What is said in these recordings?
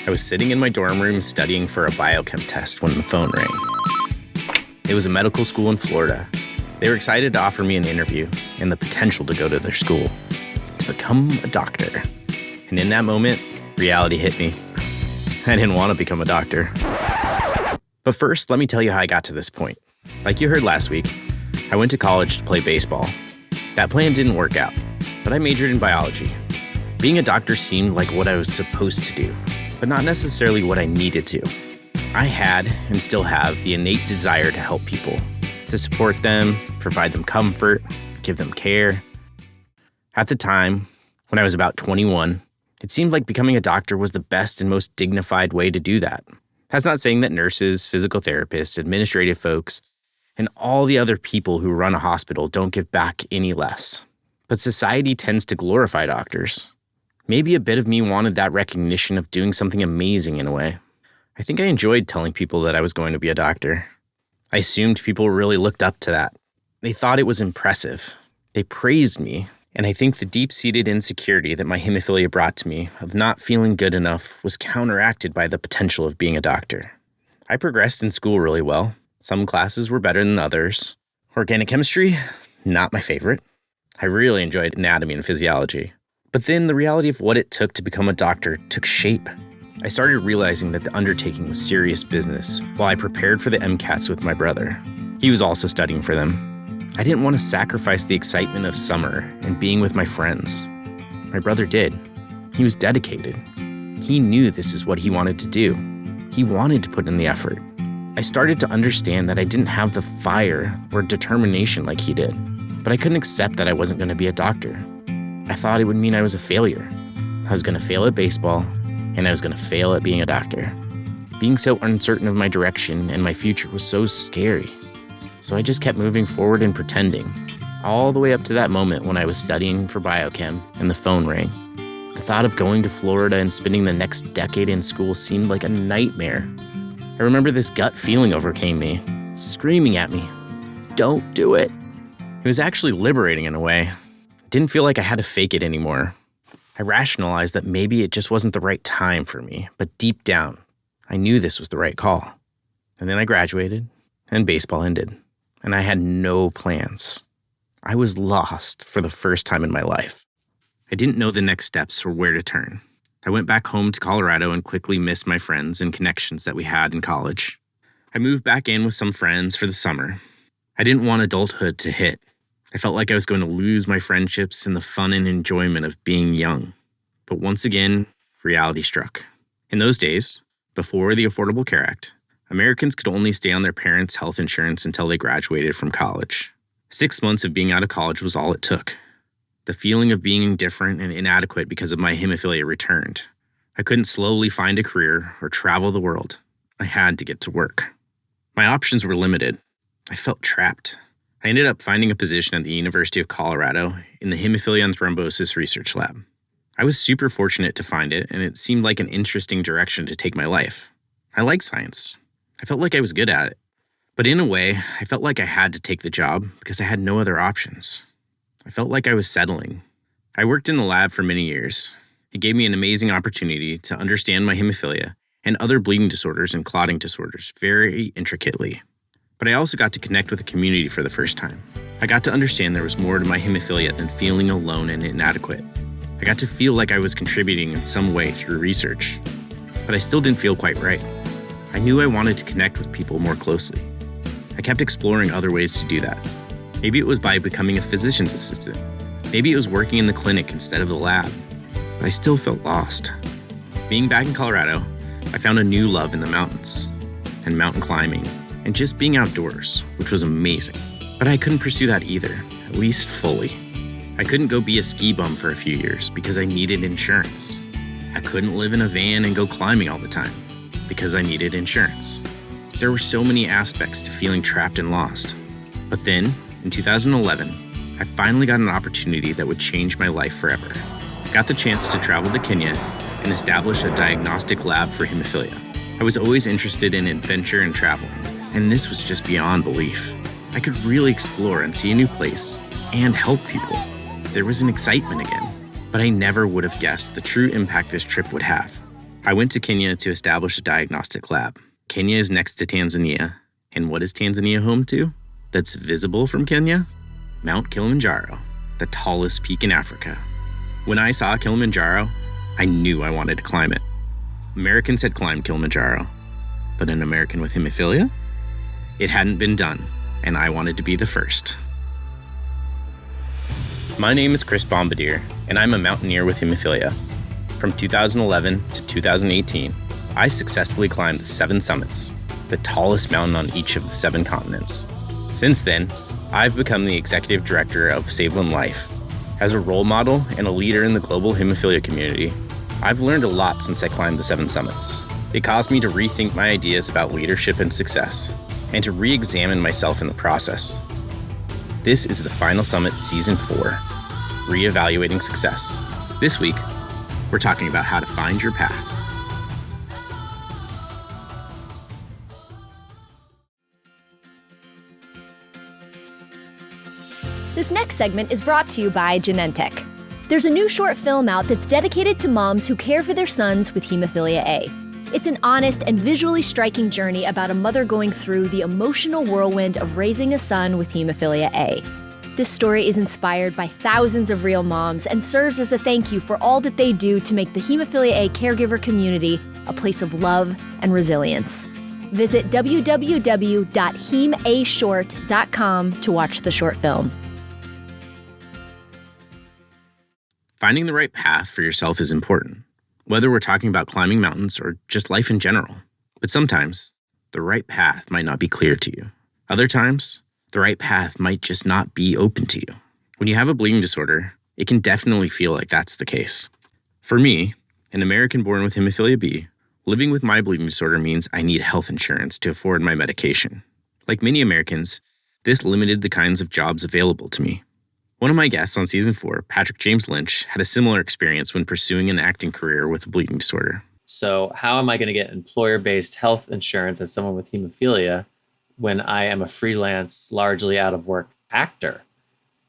I was sitting in my dorm room studying for a biochem test when the phone rang. It was a medical school in Florida. They were excited to offer me an interview and the potential to go to their school, to become a doctor. And in that moment, reality hit me. I didn't want to become a doctor. But first, let me tell you how I got to this point. Like you heard last week, I went to college to play baseball. That plan didn't work out, but I majored in biology. Being a doctor seemed like what I was supposed to do, but not necessarily what I needed to. I had, and still have, the innate desire to help people, to support them, provide them comfort, give them care. At the time, when I was about 21, it seemed like becoming a doctor was the best and most dignified way to do that. That's not saying that nurses, physical therapists, administrative folks, and all the other people who run a hospital don't give back any less. But society tends to glorify doctors. Maybe a bit of me wanted that recognition of doing something amazing in a way. I think I enjoyed telling people that I was going to be a doctor. I assumed people really looked up to that. They thought it was impressive. They praised me. And I think the deep-seated insecurity that my hemophilia brought to me of not feeling good enough was counteracted by the potential of being a doctor. I progressed in school really well. Some classes were better than others. Organic chemistry, not my favorite. I really enjoyed anatomy and physiology. But then the reality of what it took to become a doctor took shape. I started realizing that the undertaking was serious business while I prepared for the MCATs with my brother. He was also studying for them. I didn't want to sacrifice the excitement of summer and being with my friends. My brother did. He was dedicated. He knew this is what he wanted to do. He wanted to put in the effort. I started to understand that I didn't have the fire or determination like he did, but I couldn't accept that I wasn't going to be a doctor. I thought it would mean I was a failure. I was going to fail at baseball, and I was going to fail at being a doctor. Being so uncertain of my direction and my future was so scary. So I just kept moving forward and pretending, all the way up to that moment when I was studying for biochem and the phone rang. The thought of going to Florida and spending the next decade in school seemed like a nightmare. I remember this gut feeling overcame me, screaming at me, "Don't do it." It was actually liberating in a way. Didn't feel like I had to fake it anymore. I rationalized that maybe it just wasn't the right time for me, but deep down, I knew this was the right call. And then I graduated, and baseball ended, and I had no plans. I was lost for the first time in my life. I didn't know the next steps or where to turn. I went back home to Colorado and quickly missed my friends and connections that we had in college. I moved back in with some friends for the summer. I didn't want adulthood to hit. I felt like I was going to lose my friendships and the fun and enjoyment of being young. But once again, reality struck. In those days, before the Affordable Care Act, Americans could only stay on their parents' health insurance until they graduated from college. 6 months of being out of college was all it took. The feeling of being indifferent and inadequate because of my hemophilia returned. I couldn't slowly find a career or travel the world. I had to get to work. My options were limited. I felt trapped. I ended up finding a position at the University of Colorado in the Hemophilia and Thrombosis Research Lab. I was super fortunate to find it, and it seemed like an interesting direction to take my life. I like science. I felt like I was good at it. But in a way, I felt like I had to take the job because I had no other options. I felt like I was settling. I worked in the lab for many years. It gave me an amazing opportunity to understand my hemophilia and other bleeding disorders and clotting disorders very intricately. But I also got to connect with the community for the first time. I got to understand there was more to my hemophilia than feeling alone and inadequate. I got to feel like I was contributing in some way through research. But I still didn't feel quite right. I knew I wanted to connect with people more closely. I kept exploring other ways to do that. Maybe it was by becoming a physician's assistant. Maybe it was working in the clinic instead of the lab. But I still felt lost. Being back in Colorado, I found a new love in the mountains and mountain climbing and just being outdoors, which was amazing. But I couldn't pursue that either, at least fully. I couldn't go be a ski bum for a few years because I needed insurance. I couldn't live in a van and go climbing all the time because I needed insurance. There were so many aspects to feeling trapped and lost. But then, in 2011, I finally got an opportunity that would change my life forever. I got the chance to travel to Kenya and establish a diagnostic lab for hemophilia. I was always interested in adventure and traveling, and this was just beyond belief. I could really explore and see a new place and help people. There was an excitement again, but I never would have guessed the true impact this trip would have. I went to Kenya to establish a diagnostic lab. Kenya is next to Tanzania. And what is Tanzania home to? That's visible from Kenya? Mount Kilimanjaro, the tallest peak in Africa. When I saw Kilimanjaro, I knew I wanted to climb it. Americans had climbed Kilimanjaro, but an American with hemophilia? It hadn't been done, and I wanted to be the first. My name is Chris Bombardier, and I'm a mountaineer with hemophilia. From 2011 to 2018, I successfully climbed the 7 summits, the tallest mountain on each of the 7 continents. Since then, I've become the executive director of Save One Life. As a role model and a leader in the global hemophilia community, I've learned a lot since I climbed the 7 summits. It caused me to rethink my ideas about leadership and success, and to re-examine myself in the process. This is the final summit season 4, Reevaluating Success. This week, we're talking about how to find your path. This next segment is brought to you by Genentech. There's a new short film out that's dedicated to moms who care for their sons with hemophilia A. It's an honest and visually striking journey about a mother going through the emotional whirlwind of raising a son with hemophilia A. This story is inspired by thousands of real moms and serves as a thank you for all that they do to make the hemophilia A caregiver community a place of love and resilience. Visit www.hemashort.com to watch the short film. Finding the right path for yourself is important, whether we're talking about climbing mountains or just life in general. But sometimes, the right path might not be clear to you. Other times, the right path might just not be open to you. When you have a bleeding disorder, it can definitely feel like that's the case. For me, an American born with hemophilia B, living with my bleeding disorder means I need health insurance to afford my medication. Like many Americans, this limited the kinds of jobs available to me. One of my guests on season 4, Patrick James Lynch, had a similar experience when pursuing an acting career with a bleeding disorder. So how am I going to get employer-based health insurance as someone with hemophilia when I am a freelance, largely out of work actor?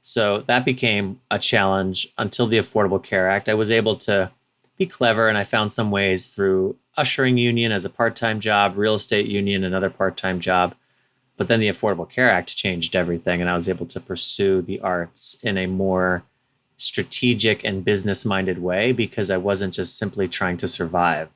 So that became a challenge until the Affordable Care Act. I was able to be clever, and I found some ways through ushering union as a part-time job, real estate union, another part-time job. But then the Affordable Care Act changed everything, and I was able to pursue the arts in a more strategic and business-minded way because I wasn't just simply trying to survive,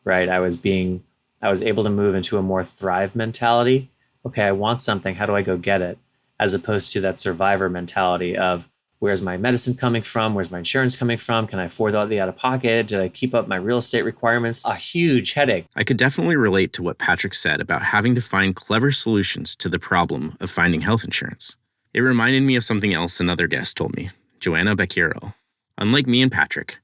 right? I was able to move into a more thrive mentality. Okay, I want something. How do I go get it? As opposed to that survivor mentality of where's my medicine coming from? Where's my insurance coming from? Can I afford all the out-of-pocket? Did I keep up my real estate requirements? A huge headache. I could definitely relate to what Patrick said about having to find clever solutions to the problem of finding health insurance. It reminded me of something else another guest told me, Joanna Becchiero. Unlike me and Patrick,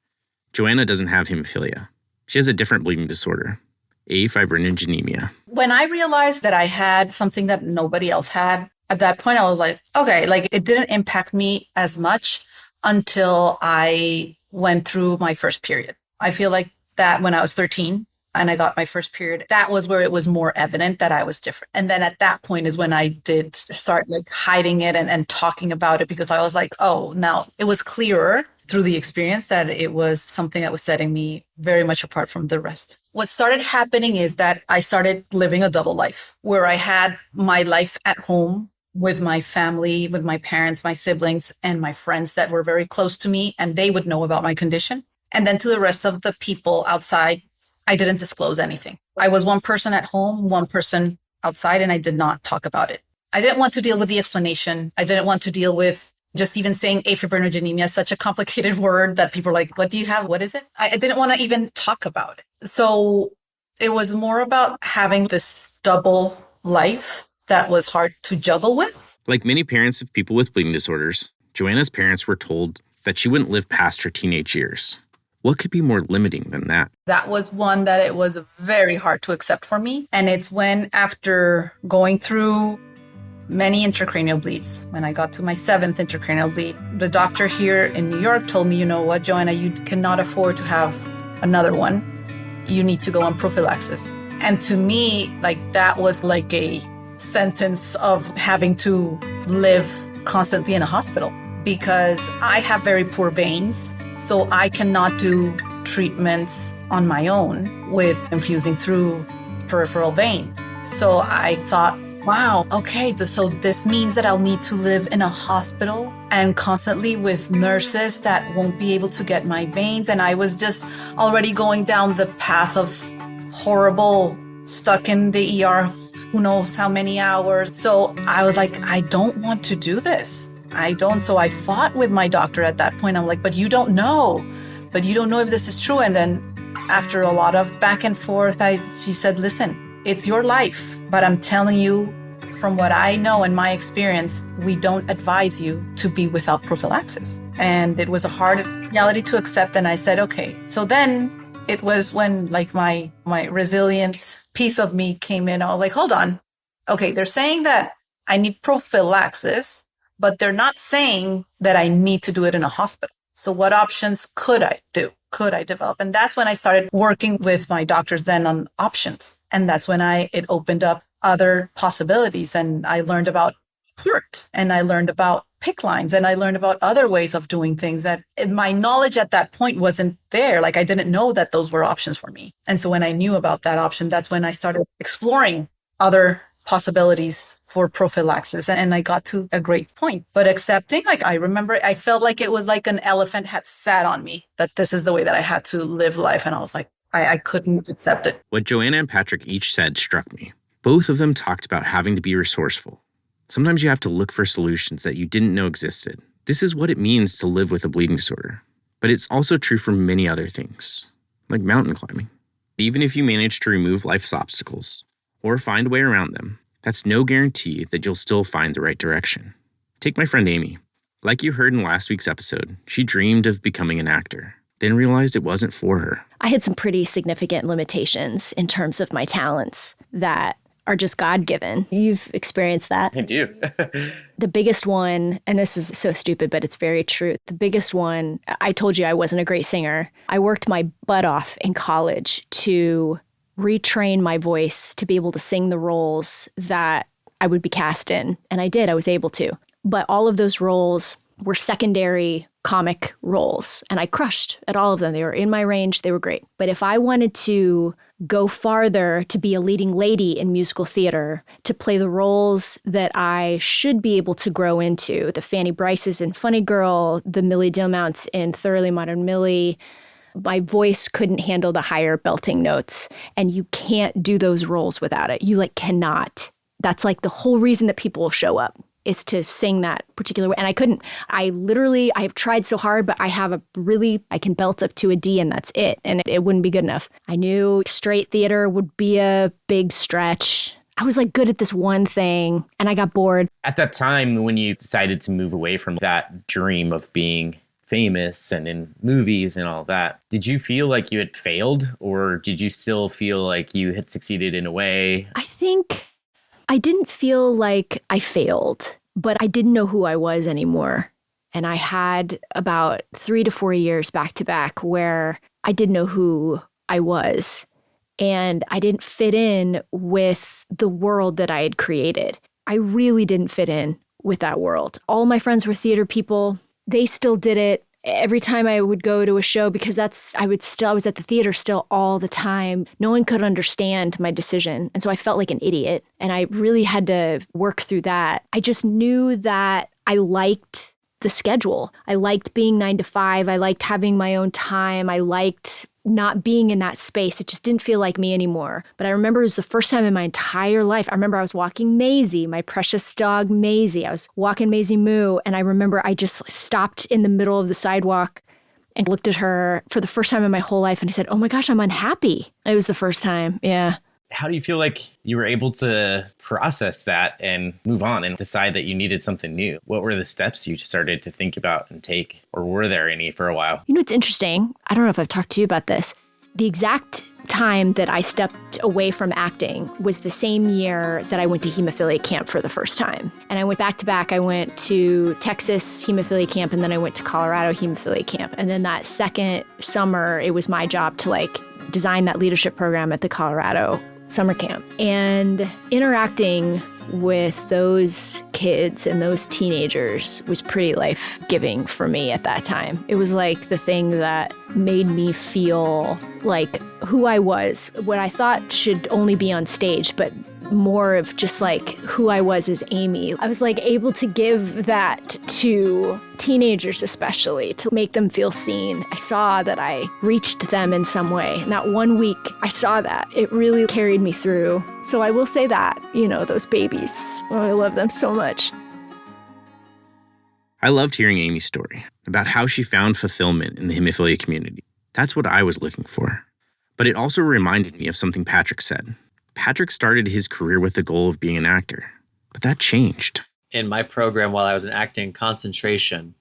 Joanna doesn't have hemophilia. She has a different bleeding disorder, afibrinogenemia. When I realized that I had something that nobody else had, at that point, I was like, okay, like it didn't impact me as much until I went through my first period. I feel like that when I was 13 and I got my first period, that was where it was more evident that I was different. And then at that point is when I did start like hiding it and talking about it because I was like, oh, now it was clearer through the experience that it was something that was setting me very much apart from the rest. What started happening is that I started living a double life where I had my life at home with my family, with my parents, my siblings, and my friends that were very close to me, and they would know about my condition. And then to the rest of the people outside, I didn't disclose anything. I was one person at home, one person outside, and I did not talk about it. I didn't want to deal with the explanation. I didn't want to deal with just even saying afibrinogenemia, such a complicated word that people are like, what do you have? What is it? I didn't want to even talk about it. So it was more about having this double life that was hard to juggle with. Like many parents of people with bleeding disorders, Joanna's parents were told that she wouldn't live past her teenage years. What could be more limiting than that? That was one that it was very hard to accept for me. And it's when, after going through many intracranial bleeds, when I got to my 7th intracranial bleed, the doctor here in New York told me, you know what, Joanna, you cannot afford to have another one. You need to go on prophylaxis. And to me, like that was like a sentence of having to live constantly in a hospital because I have very poor veins. So I cannot do treatments on my own with infusing through peripheral vein. So I thought, wow, okay, so this means that I'll need to live in a hospital and constantly with nurses that won't be able to get my veins. And I was just already going down the path of horrible, stuck in the ER, who knows how many hours. So I was like, I don't want to do this. I don't. So I fought with my doctor at that point. I'm like, but you don't know if this is true. And then after a lot of back and forth, she said, listen, it's your life, but I'm telling you from what I know and my experience, we don't advise you to be without prophylaxis. And it was a hard reality to accept. And I said, okay. So then it was when like my resilient piece of me came in. I was like, hold on. Okay, they're saying that I need prophylaxis, but they're not saying that I need to do it in a hospital. So what options could I do? Could I develop? And that's when I started working with my doctors then on options. And that's when it opened up other possibilities. And I learned about port, and I learned about PICC lines, and I learned about other ways of doing things that my knowledge at that point wasn't there. Like I didn't know that those were options for me. And so when I knew about that option, that's when I started exploring other possibilities for prophylaxis. And I got to a great point. But accepting, like I remember, I felt like it was like an elephant had sat on me, that this is the way that I had to live life. And I was like, I couldn't accept it. What Joanna and Patrick each said struck me. Both of them talked about having to be resourceful. Sometimes you have to look for solutions that you didn't know existed. This is what it means to live with a bleeding disorder. But it's also true for many other things, like mountain climbing. Even if you manage to remove life's obstacles or find a way around them, that's no guarantee that you'll still find the right direction. Take my friend Amy. Like you heard in last week's episode, she dreamed of becoming an actor, then realized it wasn't for her. I had some pretty significant limitations in terms of my talents that are just God-given. You've experienced that. I do. The biggest one, and this is so stupid, but it's very true. The biggest one, I told you I wasn't a great singer. I worked my butt off in college to retrain my voice to be able to sing the roles that I would be cast in. And I did, I was able to. But all of those roles were secondary comic roles. And I crushed at all of them. They were in my range. They were great. But if I wanted to go farther, to be a leading lady in musical theater, to play the roles that I should be able to grow into, the Fanny Bryces in Funny Girl, the Millie Dillmounts in Thoroughly Modern Millie, my voice couldn't handle the higher belting notes. And you can't do those roles without it. You cannot. That's like the whole reason that people will show up, is to sing that particular way. And I couldn't. I have tried so hard, but I can belt up to a D and that's it. And it wouldn't be good enough. I knew straight theater would be a big stretch. I was good at this one thing and I got bored. At that time, when you decided to move away from that dream of being famous and in movies and all that, did you feel like you had failed, or did you still feel like you had succeeded in a way? I think I didn't feel like I failed, but I didn't know who I was anymore. And I had about 3 to 4 years back to back where I didn't know who I was. And I didn't fit in with the world that I had created. I really didn't fit in with that world. All my friends were theater people. They still did it every time I would go to a show, because I was at the theater still all the time. No one could understand my decision. And so I felt like an idiot. And I really had to work through that. I just knew that I liked the schedule. I liked being 9 to 5. I liked having my own time. I liked not being in that space. It just didn't feel like me anymore. But I remember it was the first time in my entire life. I remember I was walking Maisie, my precious dog Maisie. I was walking Maisie Moo, and I remember I just stopped in the middle of the sidewalk and looked at her for the first time in my whole life. And I said, oh my gosh, I'm unhappy. It was the first time. Yeah. How do you feel like you were able to process that and move on and decide that you needed something new? What were the steps you started to think about and take, or were there any for a while? You know, it's interesting. I don't know if I've talked to you about this. The exact time that I stepped away from acting was the same year that I went to hemophilia camp for the first time. And I went back to back. I went to Texas hemophilia camp, and then I went to Colorado hemophilia camp. And then that second summer, it was my job to design that leadership program at the Colorado summer camp. And interacting with those kids and those teenagers was pretty life-giving for me at that time. It was like the thing that made me feel like who I was, what I thought should only be on stage, but more of just like who I was as Amy. I was like able to give that to teenagers especially, to make them feel seen. I saw that I reached them in some way. And that 1 week, I saw that. It really carried me through. So I will say that, those babies, I love them so much. I loved hearing Amy's story about how she found fulfillment in the hemophilia community. That's what I was looking for. But it also reminded me of something Patrick said. Patrick started his career with the goal of being an actor, but that changed. In my program, while I was in acting concentration,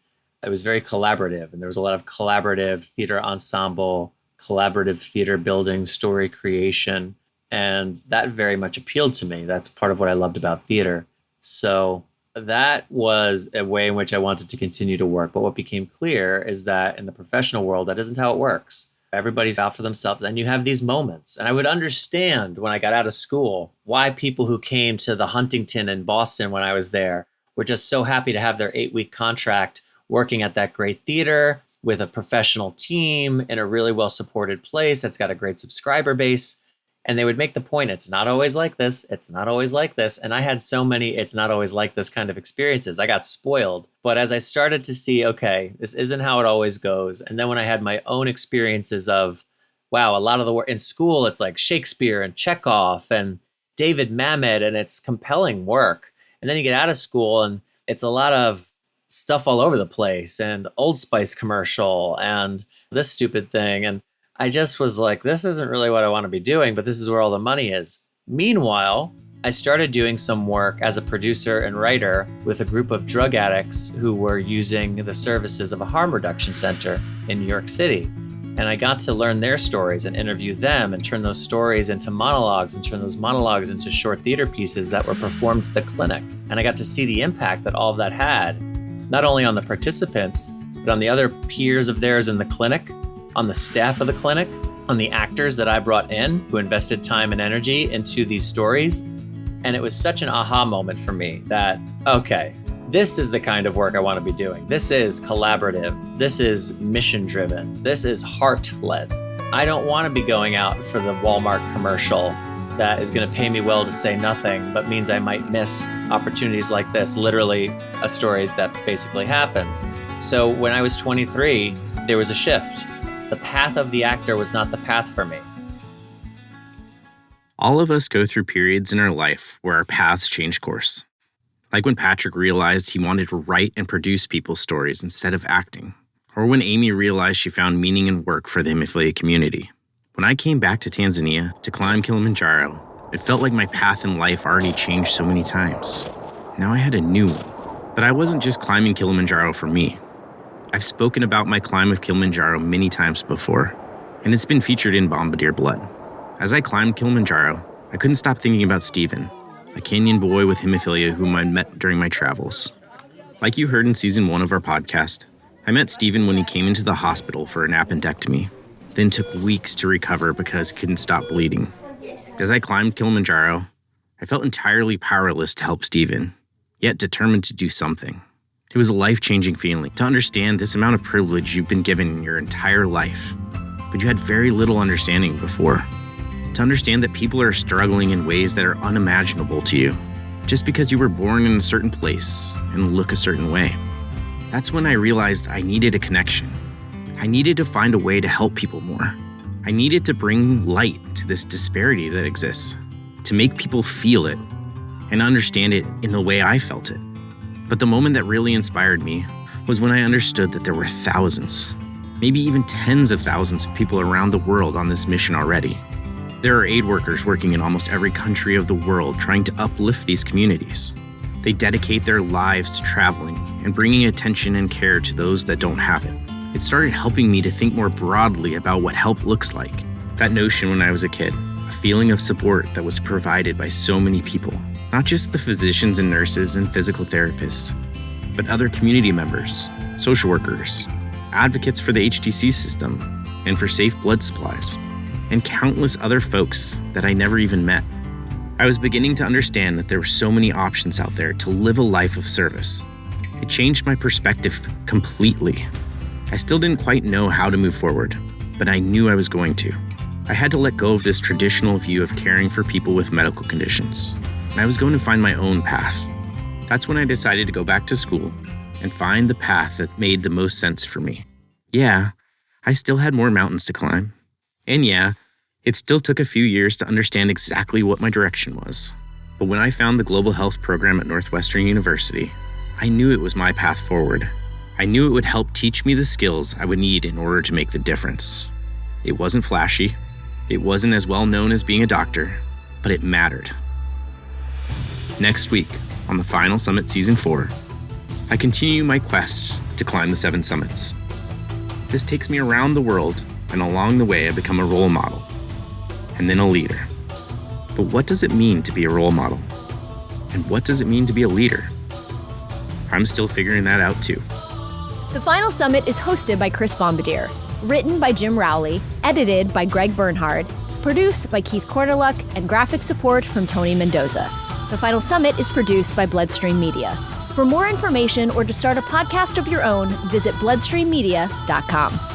it was very collaborative, and there was a lot of collaborative theater ensemble, collaborative theater building, story creation, and that very much appealed to me. That's part of what I loved about theater. So that was a way in which I wanted to continue to work. But what became clear is that in the professional world, that isn't how it works. Everybody's out for themselves, and you have these moments. And I would understand when I got out of school why people who came to the Huntington in Boston when I was there were just so happy to have their 8-week contract working at that great theater with a professional team in a really well-supported place that's got a great subscriber base. And they would make the point, it's not always like this. It's not always like this. And I had so many it's not always like this kind of experiences. I got spoiled. But as I started to see, okay, this isn't how it always goes. And then when I had my own experiences of, wow, a lot of the work in school, it's like Shakespeare and Chekhov and David Mamet, and it's compelling work. And then you get out of school and it's a lot of stuff all over the place and Old Spice commercial and this stupid thing. And I just was like, this isn't really what I want to be doing, but this is where all the money is. Meanwhile, I started doing some work as a producer and writer with a group of drug addicts who were using the services of a harm reduction center in New York City. And I got to learn their stories and interview them and turn those stories into monologues and turn those monologues into short theater pieces that were performed at the clinic. And I got to see the impact that all of that had, not only on the participants, but on the other peers of theirs in the clinic, on the staff of the clinic, on the actors that I brought in who invested time and energy into these stories. And it was such an aha moment for me that, okay, this is the kind of work I want to be doing. This is collaborative. This is mission-driven. This is heart-led. I don't want to be going out for the Walmart commercial that is going to pay me well to say nothing, but means I might miss opportunities like this, literally a story that basically happened. So when I was 23, there was a shift. The path of the actor was not the path for me. All of us go through periods in our life where our paths change course. Like when Patrick realized he wanted to write and produce people's stories instead of acting. Or when Amy realized she found meaning in work for the hemophilia community. When I came back to Tanzania to climb Kilimanjaro, it felt like my path in life already changed so many times. Now I had a new one. But I wasn't just climbing Kilimanjaro for me. I've spoken about my climb of Kilimanjaro many times before, and it's been featured in Bombardier Blood. As I climbed Kilimanjaro, I couldn't stop thinking about Steven, a Kenyan boy with hemophilia whom I met during my travels. Like you heard in season 1 of our podcast, I met Steven when he came into the hospital for an appendectomy, then took weeks to recover because he couldn't stop bleeding. As I climbed Kilimanjaro, I felt entirely powerless to help Steven, yet determined to do something. It was a life-changing feeling to understand this amount of privilege you've been given in your entire life, but you had very little understanding before. To understand that people are struggling in ways that are unimaginable to you, just because you were born in a certain place and look a certain way. That's when I realized I needed a connection. I needed to find a way to help people more. I needed to bring light to this disparity that exists, to make people feel it and understand it in the way I felt it. But the moment that really inspired me was when I understood that there were thousands, maybe even tens of thousands of people around the world on this mission already. There are aid workers working in almost every country of the world trying to uplift these communities. They dedicate their lives to traveling and bringing attention and care to those that don't have it. It started helping me to think more broadly about what help looks like. That notion when I was a kid, a feeling of support that was provided by so many people. Not just the physicians and nurses and physical therapists, but other community members, social workers, advocates for the HTC system and for safe blood supplies, and countless other folks that I never even met. I was beginning to understand that there were so many options out there to live a life of service. It changed my perspective completely. I still didn't quite know how to move forward, but I knew I was going to. I had to let go of this traditional view of caring for people with medical conditions, and I was going to find my own path. That's when I decided to go back to school and find the path that made the most sense for me. Yeah, I still had more mountains to climb. And yeah, it still took a few years to understand exactly what my direction was. But when I found the Global Health program at Northwestern University, I knew it was my path forward. I knew it would help teach me the skills I would need in order to make the difference. It wasn't flashy. It wasn't as well known as being a doctor, but it mattered. Next week, on the final Summit Season 4, I continue my quest to climb the 7 summits. This takes me around the world, and along the way I become a role model, and then a leader. But what does it mean to be a role model? And what does it mean to be a leader? I'm still figuring that out too. The Final Summit is hosted by Chris Bombardier, written by Jim Rowley, edited by Greg Bernhard, produced by Keith Cornerluck, and graphic support from Tony Mendoza. The Final Summit is produced by Bloodstream Media. For more information or to start a podcast of your own, visit bloodstreammedia.com.